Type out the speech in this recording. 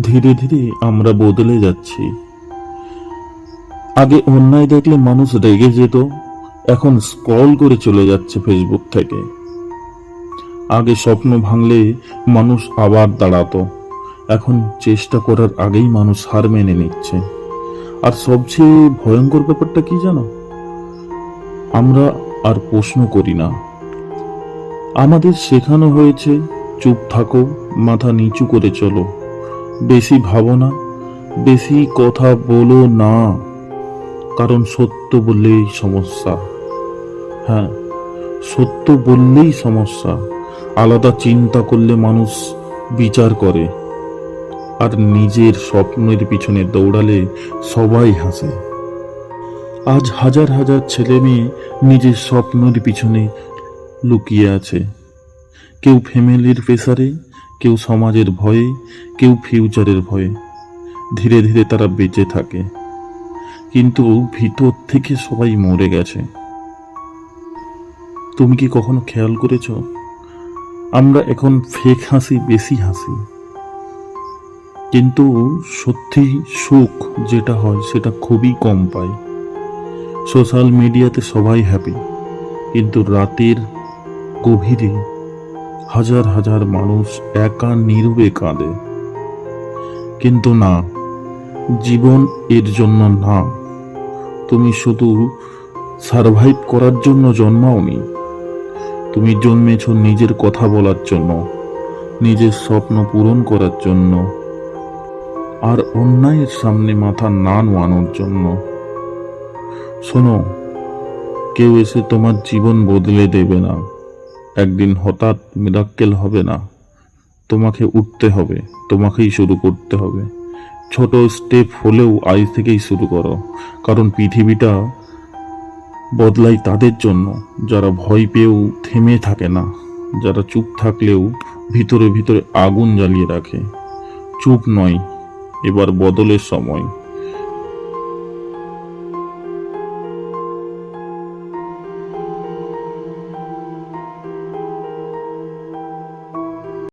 ধীরে ধীরে আমরা বদলে যাচ্ছি। আগে অন্যায় দেখলে মানুষ রেগে যেত, এখন স্ক্রল করে চলে যাচ্ছে ফেসবুক থেকে। আগে স্বপ্ন ভাঙলে মানুষ আবার দাঁড়াতো, এখন চেষ্টা করার আগেই মানুষ হার মেনে নিচ্ছে। আর সবচেয়ে ভয়ঙ্কর ব্যাপারটা কি জানো? আমরা আর প্রশ্ন করি না। আমাদের শেখানো হয়েছে চুপ থাকো, মাথা নিচু করে চলো, বেশি ভাবো না, বেশি কথা বলো না, কারণ সত্য বললেই সমস্যা। হ্যাঁ, সত্য বললেই সমস্যা। আলাদা চিন্তা করলে মানুষ বিচার করে, আর নিজের স্বপ্নের পিছনে দৌড়ালে সবাই হাসে। আজ হাজার হাজার ছেলে মেয়ে নিজের স্বপ্নের পিছনে লুকিয়ে আছে। কেউ ফ্যামিলির প্রেসারে, কেউ সমাজের ভয়ে, কেউ ফিউচারের ভয়ে। ধীরে ধীরে তারা বেঁচে থাকে, কিন্তু ভিতর থেকে সবাই মরে গেছে। তুমি কি কখনো খেয়াল করেছ, আমরা এখন ফেক হাসি বেশি হাসি, কিন্তু সত্যি সুখ যেটা হয় সেটা খুবই কম পাই। সোশ্যাল মিডিয়াতে সবাই হ্যাপি, কিন্তু রাতের গভীরে হাজার হাজার মানুষ একা নীরবে কাঁদে। কিন্তু না, জীবন এর জন্য না। তুমি শুধু সারভাইভ করার জন্য জন্মাওনি, তুমি জন্মেছ নিজের কথা বলার জন্য, নিজের স্বপ্ন পূরণ করার জন্য, আর অন্যায়ের সামনে মাথা না নোয়ানোর জন্য। শোনো, কেউ এসে তোমার জীবন বদলে দেবে না। একদিন হঠাৎ মিরাক্কেল হবে না। তোমাকে উঠতে হবে, তোমাকেই শুরু করতে হবে। ছোট স্টেপ হলেও আজ থেকেই শুরু করো, কারণ পৃথিবীটা বদলায় তাদের জন্য যারা ভয় পেয়েও থেমে থাকে না, যারা চুপ থাকলেও ভিতরে ভিতরে আগুন জ্বালিয়ে রাখে। চুপ নয়, এবার বদলের সময়।